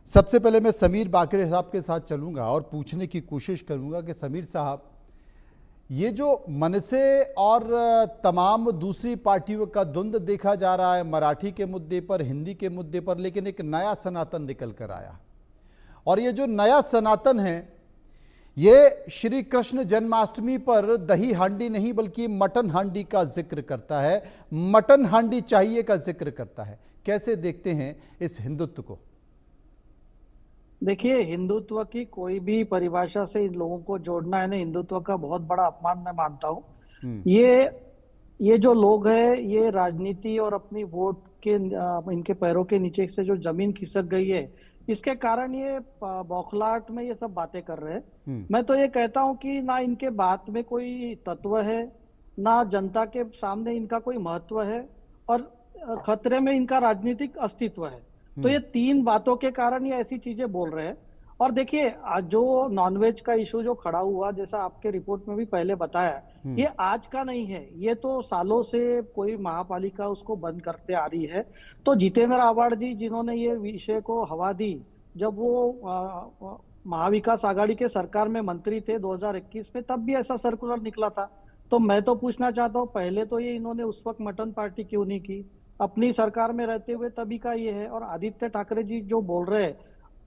सबसे पहले मैं समीर बाकरे साहब के साथ चलूंगा और पूछने की कोशिश करूंगा कि समीर साहब, ये जो मनसे और तमाम दूसरी पार्टियों का द्वंद्व देखा जा रहा है मराठी के मुद्दे पर, हिंदी के मुद्दे पर, लेकिन एक नया सनातन निकल कर आया। और ये जो नया सनातन है ये श्री कृष्ण जन्माष्टमी पर दही हांडी नहीं बल्कि मटन हांडी का जिक्र करता है, मटन हांडी चाहिए का जिक्र करता है। कैसे देखते हैं इस हिंदुत्व को? देखिए, हिंदुत्व की कोई भी परिभाषा से इन लोगों को जोड़ना है ना, हिंदुत्व का बहुत बड़ा अपमान मैं मानता हूँ। हम्म। ये जो लोग हैं, ये राजनीति और अपनी वोट के इनके पैरों के नीचे से जो जमीन खिसक गई है, इसके कारण ये बौखलाहट में ये सब बातें कर रहे हैं। हम्म। मैं तो ये कहता हूँ कि ना इनके बात में कोई तत्व है, ना जनता के सामने इनका कोई महत्व है, और खतरे में इनका राजनीतिक अस्तित्व है। तो हम्म। ये तीन बातों के कारण ये ऐसी चीजें बोल रहे हैं। और देखिए, जो नॉनवेज का इशू जो खड़ा हुआ, जैसा आपके रिपोर्ट में भी पहले बताया, हम्म। ये आज का नहीं है, ये तो सालों से कोई महापालिका उसको बंद करते आ रही है। तो जितेंद्र आव्हाड जी, जिन्होंने ये विषय को हवा दी, जब वो महाविकास आघाड़ी के सरकार में मंत्री थे 2021 में, तब भी ऐसा सर्कुलर निकला था। तो मैं तो पूछना चाहता हूँ, पहले तो ये इन्होंने उस वक्त मटन पार्टी क्यों नहीं की? अपनी सरकार में रहते हुए तभी का ये है। और आदित्य ठाकरे जी जो बोल रहे हैं,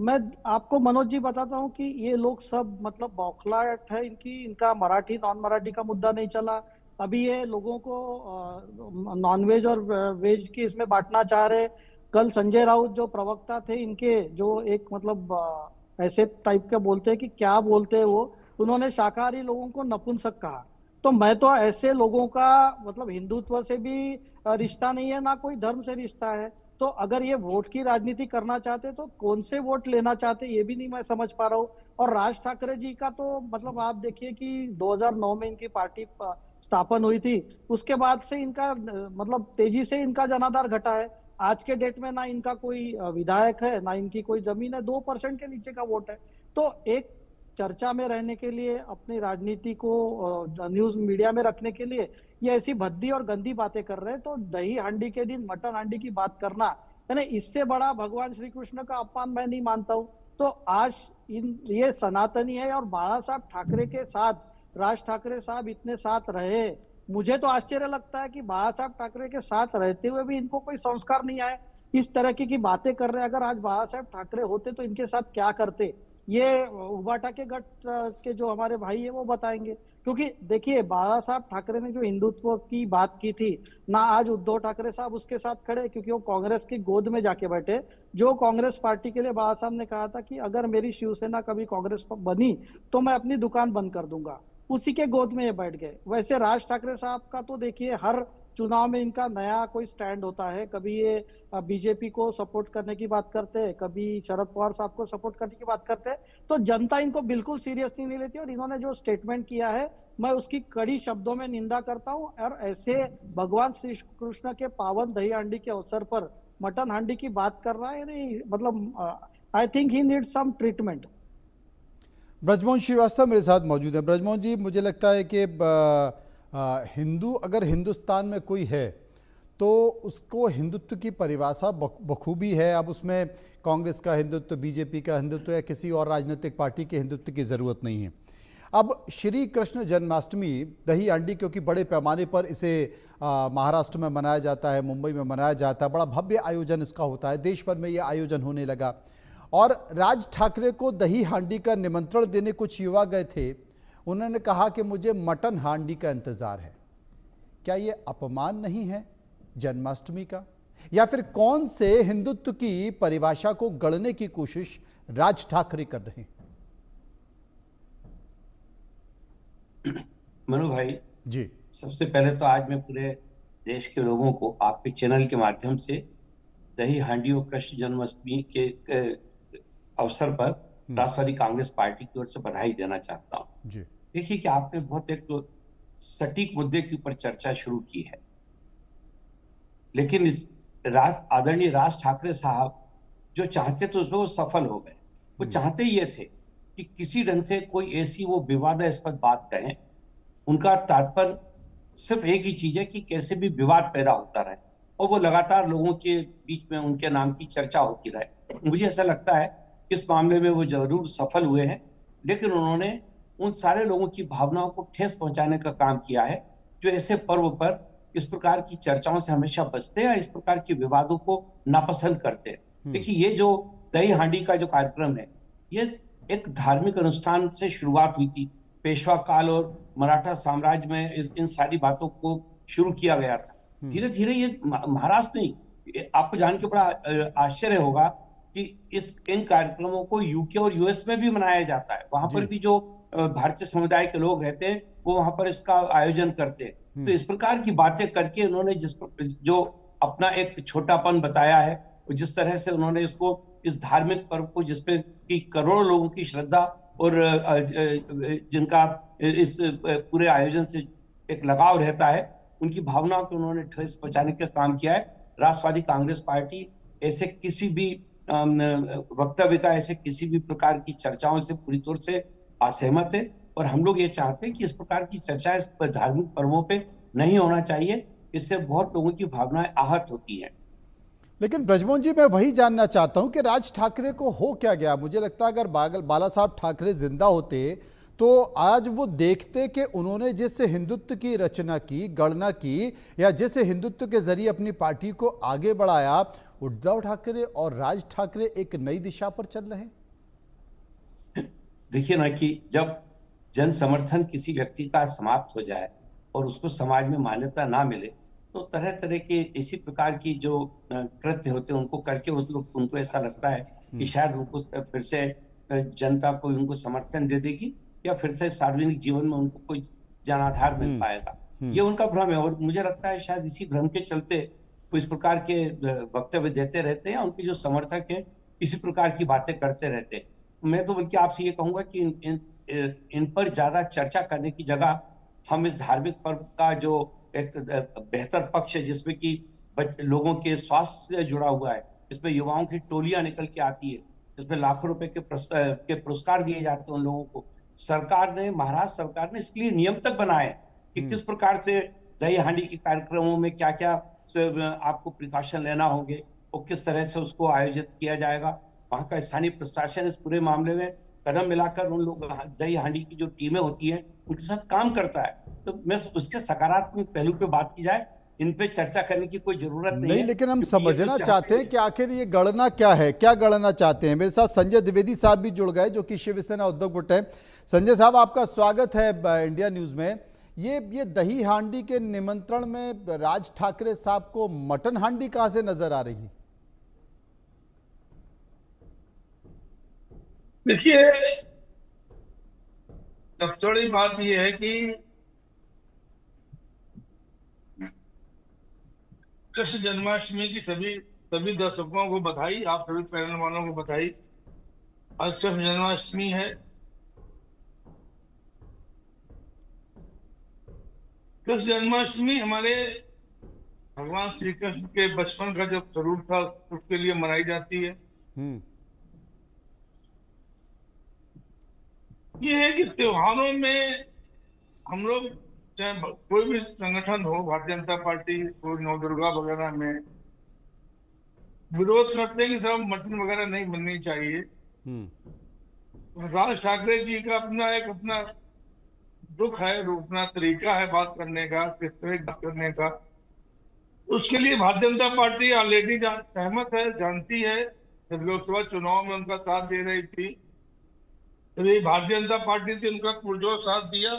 मैं आपको मनोज जी बताता हूँ कि ये लोग सब मतलब बौखलाहट है इनकी। इनका मराठी नॉन मराठी का मुद्दा नहीं चला। अभी ये लोगों को नॉन वेज और वेज की इसमें बांटना चाह रहे। कल संजय राउत जो प्रवक्ता थे इनके, जो एक मतलब ऐसे टाइप के बोलते हैं कि क्या बोलते हैं वो, उन्होंने शाकाहारी लोगों को नपुंसक कहा। तो मैं तो ऐसे लोगों का मतलब हिंदुत्व से भी रिश्ता नहीं है, ना कोई धर्म से रिश्ता है। तो अगर ये वोट की राजनीति करना चाहते तो कौन से वोट लेना चाहते, ये भी नहीं मैं समझ पा रहा हूँ। और राज ठाकरे जी का तो मतलब आप देखिए कि 2009 में इनकी पार्टी स्थापन हुई थी, उसके बाद से इनका मतलब तेजी से इनका जनाधार घटा है। आज के डेट में ना इनका कोई विधायक है, ना इनकी कोई जमीन है, 2% के नीचे का वोट है। तो एक चर्चा में रहने के लिए, अपनी राजनीति को न्यूज मीडिया में रखने के लिए ये ऐसी भद्दी और गंदी बातें कर रहे हैं। तो दही हांडी के दिन मटन हांडी की बात करना, यानी इससे बड़ा भगवान श्री कृष्ण का अपमान मैं नहीं मानता हूं। तो आज ये सनातनी है, और बाला साहब ठाकरे के साथ राज ठाकरे साहब इतने साथ रहे। मुझे तो आश्चर्य लगता है कि बाला साहब ठाकरे के साथ रहते हुए भी इनको कोई संस्कार नहीं आए। इस तरह की बातें कर रहे हैं। अगर आज बाला साहब ठाकरे होते तो इनके साथ क्या करते, ये उबाटा के गट के जो हमारे भाई है वो बताएंगे। क्योंकि देखिए, बाला साहब ठाकरे ने जो हिंदुत्व की बात की थी ना, आज उद्धव ठाकरे साहब उसके साथ खड़े, क्योंकि वो कांग्रेस की गोद में जाके बैठे। जो कांग्रेस पार्टी के लिए बाला साहब ने कहा था कि अगर मेरी शिवसेना कभी कांग्रेस पर बनी तो मैं अपनी दुकान बंद कर दूंगा, उसी के गोद में ये बैठ गए। वैसे राज ठाकरे साहब का तो देखिए, हर चुनाव में इनका नया कोई स्टैंड होता है। कभी ये बीजेपी को सपोर्ट करने की बात करते हैं, कभी शरद पवार साहब को सपोर्ट करने की बात करते हैं। तो जनता इनको बिल्कुल सीरियसली नहीं लेती। और इन्होंने जो स्टेटमेंट किया है, मैं उसकी कड़ी शब्दों में निंदा करता हूं। और ऐसे भगवान श्री कृष्ण के पावन दही हांडी के अवसर पर मटन हांडी की बात कर रहा है, नहीं मतलब I think he need some treatment. Brajmohan Srivastava मेरे साथ मौजूद है। ब्रजमोहन जी, मुझे लगता है कि हिंदू अगर हिंदुस्तान में कोई है तो उसको हिंदुत्व की परिभाषा बखूबी है। अब उसमें कांग्रेस का हिंदुत्व, बीजेपी का हिंदुत्व या किसी और राजनीतिक पार्टी के हिंदुत्व की ज़रूरत नहीं है। अब श्री कृष्ण जन्माष्टमी दही हांडी, क्योंकि बड़े पैमाने पर इसे महाराष्ट्र में मनाया जाता है, मुंबई में मनाया जाता है, बड़ा भव्य आयोजन इसका होता है, देश भर में ये आयोजन होने लगा। और राज ठाकरे को दही हांडी का निमंत्रण देने कुछ युवा गए थे, उन्होंने कहा कि मुझे मटन हांडी का इंतजार है। क्या ये अपमान नहीं है जन्माष्टमी का? या फिर कौन से हिंदुत्व की परिभाषा को गढ़ने की कोशिश राज ठाकरे कर रहे हैं? मनु भाई जी। सबसे पहले तो आज मैं पूरे देश के लोगों को आपके चैनल के माध्यम से दही हांडी और कृष्ण जन्माष्टमी के अवसर पर राष्ट्रवादी कांग्रेस पार्टी की ओर से बधाई देना चाहता हूं। जी। देखिए कि आपने बहुत एक तो सटीक मुद्दे के ऊपर चर्चा शुरू की है, लेकिन इस आदरणीय राज ठाकरे साहब जो चाहते थे उसमें वो सफल हो गए। वो चाहते ये थे कि किसी ढंग से कोई ऐसी वो विवादास्पद बात कहें। उनका तात्पर्य सिर्फ एक ही चीज है कि कैसे भी विवाद पैदा होता रहे और वो लगातार लोगों के बीच में उनके नाम की चर्चा होती रहे। मुझे ऐसा लगता है इस मामले में वो जरूर सफल हुए हैं, लेकिन उन्होंने उन सारे लोगों की भावनाओं को ठेस पहुंचाने का काम किया है जो ऐसे पर्व पर इस प्रकार की चर्चाओं से हमेशा बचते हैं, इस प्रकार के विवादों को नापसंद करते हैं। देखिए, ये जो दही हांडी का जो कार्यक्रम है, ये एक धार्मिक अनुष्ठान से शुरुआत हुई थी। पेशवा काल और मराठा साम्राज्य में इन सारी बातों को शुरू किया गया था। धीरे धीरे ये महाराष्ट्र नहीं, आपको जान के बड़ा आश्चर्य होगा कि इन कार्यक्रमों को यूके और यूएस में भी मनाया जाता है। वहां पर भी जो भारतीय समुदाय के लोग रहते हैं वो वहां पर इसका आयोजन करते हैं। तो इस प्रकार की बातें करके उन्होंने जो अपना एक छोटापन बताया है, जिस तरह से उन्होंने इसको, इस धार्मिक पर्व को जिसपे कि करोड़ों लोगों की श्रद्धा और जिनका इस पूरे आयोजन से एक लगाव रहता है, उनकी भावनाओं को उन्होंने ठेस पहुंचाने का काम किया है। राष्ट्रवादी कांग्रेस पार्टी ऐसे किसी भी वक्तव्य का, ऐसे किसी भी प्रकार की चर्चाओं से पूरी तौर से असहमत है, और हम लोग ये चाहते हैं कि इस प्रकार की चर्चा इस धार्मिक पर्वों पे नहीं होना चाहिए। इससे बहुत लोगों की भावनाएं आहत होती हैं। लेकिन ब्रजमोहन जी, मैं वही जानना चाहता हूं कि राज ठाकरे को हो क्या गया। मुझे लगता है अगर बाला साहब ठाकरे जिंदा होते तो आज वो देखते कि उन्होंने जिस हिंदुत्व की रचना की, गणना की, या जिस हिंदुत्व के जरिए अपनी पार्टी को आगे बढ़ाया, उद्धव ठाकरे और राज ठाकरे एक नई दिशा पर चल रहे हैं। देखिए ना कि जब जन समर्थन किसी व्यक्ति का समाप्त हो जाए और उसको समाज में मान्यता ना मिले, तो तरह तरह के इसी प्रकार की जो कृत्य होते हैं उनको करके उनको ऐसा लगता है कि शायद उनको फिर से जनता को उनको समर्थन दे देगी, या फिर से सार्वजनिक जीवन में उनको कोई जनाधार मिल पाएगा। ये उनका भ्रम है, और मुझे लगता है शायद इसी भ्रम के चलते वो इस प्रकार के वक्तव्य देते रहते हैं। उनके जो समर्थक हैं इसी प्रकार की बातें करते रहते हैं। मैं तो बल्कि आपसे ये कहूंगा कि इन पर ज्यादा चर्चा करने की जगह हम इस धार्मिक पर्व का जो एक बेहतर पक्ष है, जिसमें कि लोगों के स्वास्थ्य से जुड़ा हुआ है, जिसमें युवाओं की टोलियां निकल के आती है, जिसमें लाखों रुपए के पुरस्कार दिए जाते हैं उन लोगों को। सरकार ने, महाराष्ट्र सरकार ने इसके लिए नियम तक बनाए कि किस प्रकार से दही हांडी के कार्यक्रमों में क्या क्या आपको प्रिकॉशन लेना होंगे और किस तरह से उसको आयोजित किया जाएगा। वहां का स्थानीय प्रशासन इस पूरे मामले में कदम मिलाकर उन लोग दही हांडी की जो टीमें होती हैं उनके साथ काम करता है। तो मैं उसके सकारात्मक पहलू पे बात की जाए, इन पे चर्चा करने की कोई जरूरत नहीं है। लेकिन हम समझना चाहते हैं कि आखिर ये गणना क्या है, क्या गणना चाहते हैं। मेरे साथ संजय द्विवेदी साहब भी जुड़ गए, जो कि शिवसेना उद्धव गुट है। संजय साहब, आपका स्वागत है इंडिया न्यूज में। ये दही हांडी के निमंत्रण में राज ठाकरे साहब को मटन हांडी कहां से नजर आ रही है? देखिए, सबसे बड़ी बात यह है कि कृष्ण जन्माष्टमी की सभी दर्शकों को बधाई, आप सभी पैनल वालों को बधाई। आज कृष्ण जन्माष्टमी है। कृष्ण जन्माष्टमी हमारे भगवान श्री कृष्ण के बचपन का जो स्वरूप था उसके लिए मनाई जाती है। ये है कि त्योहारों में हम लोग, चाहे कोई भी संगठन हो, भारतीय जनता पार्टी, कोई नवदुर्गा वगैरह में, विरोध करते हैं कि सब मटन वगैरह नहीं बननी चाहिए। राज ठाकरे जी का अपना दुख है, अपना तरीका है बात करने का, किस तरह बात करने का। उसके लिए भारतीय जनता पार्टी ऑलरेडी सहमत है, जानती है। जब लोकसभा चुनाव में उनका साथ दे रही थी, तो ये भारतीय जनता पार्टी से उनका पुरजोर साथ दिया।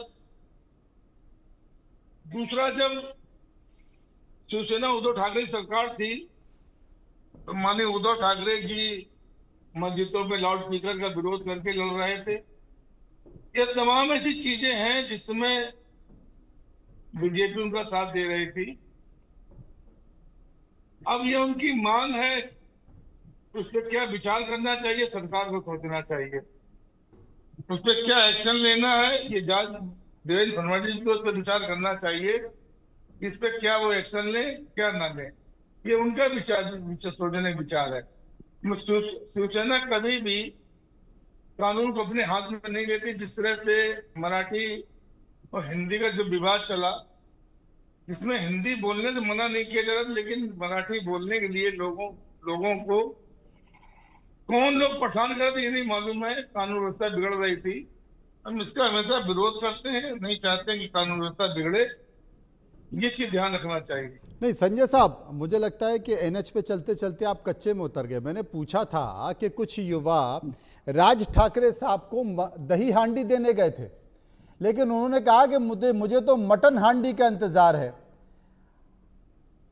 दूसरा, जब शिवसेना उद्धव ठाकरे सरकार थी, तो माननीय उद्धव ठाकरे जी मस्जिदों में लाउड स्पीकर का विरोध करके लड़ रहे थे। ये तमाम ऐसी चीजें हैं जिसमें बीजेपी उनका साथ दे रही थी। अब ये उनकी मांग है, उस पर क्या विचार करना चाहिए, सरकार को सोचना चाहिए। उस पर क्या एक्शन लेना है, ये जज देवेंद्र फडणवीस को उस पर विचार करना चाहिए। इस पे क्या वो एक्शन ले, क्या ना ले, ये उनका विचार, सोचने का विचार है। शिवसेना कभी भी कानून को अपने हाथ में नहीं लेती। जिस तरह से मराठी और हिंदी का जो विवाद चला, इसमें हिंदी बोलने से मना नहीं किया जा रहा, लेकिन मराठी बोलने के लिए लोगों को कौन लोग परेशान कर रहे थे ये नहीं मालूम है। कानून व्यवस्था बिगड़ रही थी। हम इसका हमेशा विरोध करते हैं, नहीं चाहते कि कानून व्यवस्था बिगड़े। ये चीज ध्यान रखना चाहिए। नहीं संजय साहब, मुझे लगता है कि एनएच पे चलते चलते आप कच्चे में उतर गए। मैंने पूछा था कि कुछ युवा राज ठाकरे साहब को दही हांडी देने गए थे, लेकिन उन्होंने कहा कि मुझे तो मटन हांडी का इंतजार है।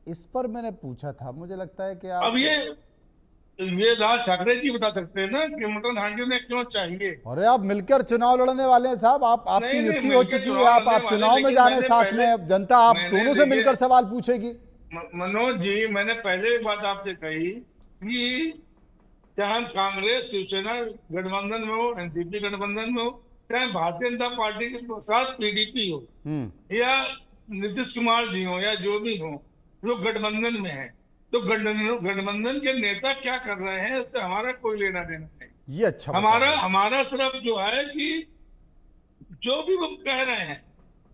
इस पर मैंने पूछा था, मुझे लगता है कि अब आप ये राज ठाकरे जी बता सकते हैं ना कि मटन हांडी उन्हें क्यों चाहिए। अरे आप मिलकर चुनाव लड़ने वाले हैं साहब, आपकी नहीं, नहीं, युति हो मिलकर चुकी है, चुनाव आप लड़ने वाले, चुनाव में लेकिन जा रहे हैं मैंने साथ पहले- में, जनता आप मैंने दोनों से देखिए- मिलकर सवाल पूछेगी। मनोज जी, मैंने पहले एक बात आपसे कही कि चाहे हम कांग्रेस शिवसेना गठबंधन में हो, एनसीपी गठबंधन में हो, चाहे भारतीय जनता पार्टी के साथ पीडीपी हो या नीतीश कुमार जी हो या जो भी हो, जो गठबंधन में है, तो गठबंधन के नेता क्या कर रहे हैं उससे हमारा कोई लेना देना नहीं। ये अच्छा हमारा सिर्फ जो है कि जो भी वो कह रहे हैं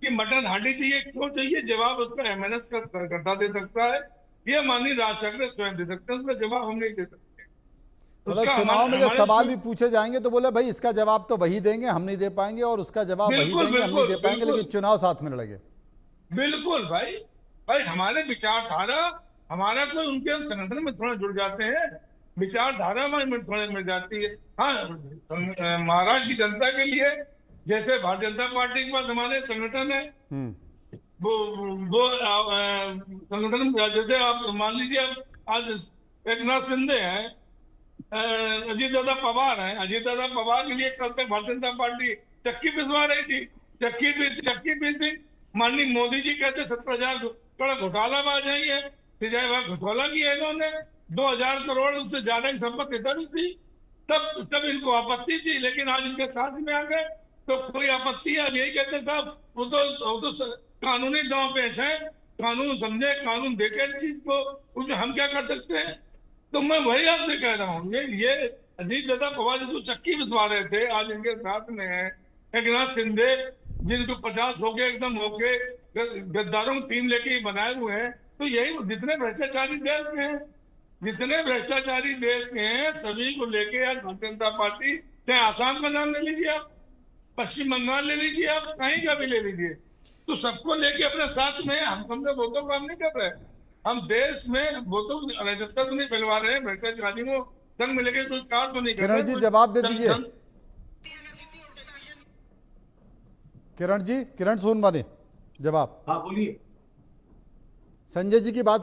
कि मटन हांडी चाहिए, क्यों चाहिए, जवाब उसका एमएनएस का कार्यकर्ता दे सकता है, ये माननीय राज ठाकरे स्वयं दे सकते हैं, उसका जवाब हम नहीं दे सकते। मतलब चुनाव में जब सवाल भी पूछे जाएंगे तो बोले भाई इसका जवाब तो वही देंगे, हम नहीं दे पाएंगे, और उसका जवाब वही देंगे, हम नहीं दे पाएंगे, लेकिन चुनाव साथ में लड़ेंगे। बिल्कुल भाई हमारे विचारधारा, हमारा कोई उनके संगठन में थोड़ा जुड़ जाते हैं, विचारधारा में थोड़ा मिल जाती है। हाँ, महाराष्ट्र की जनता के लिए जैसे भारतीय जनता पार्टी के पास हमारे संगठन है, वो संगठन जैसे आप मान लीजिए, आप आज एकनाथ शिंदे हैं, अजीत दादा पवार हैं, अजीत दादा पवार के लिए कल तक भारतीय जनता पार्टी चक्की पिसवा रही थी। चक्की पीसी, माननीय मोदी जी कहते 70,000 करोड़ घोटालाबाज है ये, सिंचाई विभाग घोटाला किया इन्होंने, 2,000 करोड़ उससे ज्यादा की संपत्ति दर्ज थी, तब इनको आपत्ति थी, लेकिन आज इनके साथ में आ गए तो कोई आपत्ति है। यही कहते साहब वो तो कानूनी दांव पेच है, कानून समझे, कानून देखे इस चीज को, उसमें हम क्या कर सकते हैं। तो मैं वही आपसे कह रहा हूँ, ये अजीत दादा पवार जिसको चक्की बिसवा रहे थे, आज इनके साथ में है एकनाथ शिंदे, जिनको 50 हो गए एकदम हो गए, गद्दारों को 3 लेके बनाए हुए हैं। तो यही जितने भ्रष्टाचारी देश में हैं, जितने भ्रष्टाचारी देश के हैं, सभी को लेके आज भारतीय जनता पार्टी, चाहे आसाम का नाम ले लीजिए आप, पश्चिम बंगाल ले लीजिए आप, कहीं का भी ले लीजिए, तो सबको लेके अपने साथ में। हम समझे वो तो काम नहीं कर रहे, हम देश में वो तो अराजकता तो नहीं फैलवा रहे हैं, भ्रष्टाचारी को संग में लेके कोई कार तो नहीं कर रहे। किरण जी जवाब दे दीजिए। किरण जी, किरण सोनवाने जवाब। हाँ बोलिए। संजय जी की बात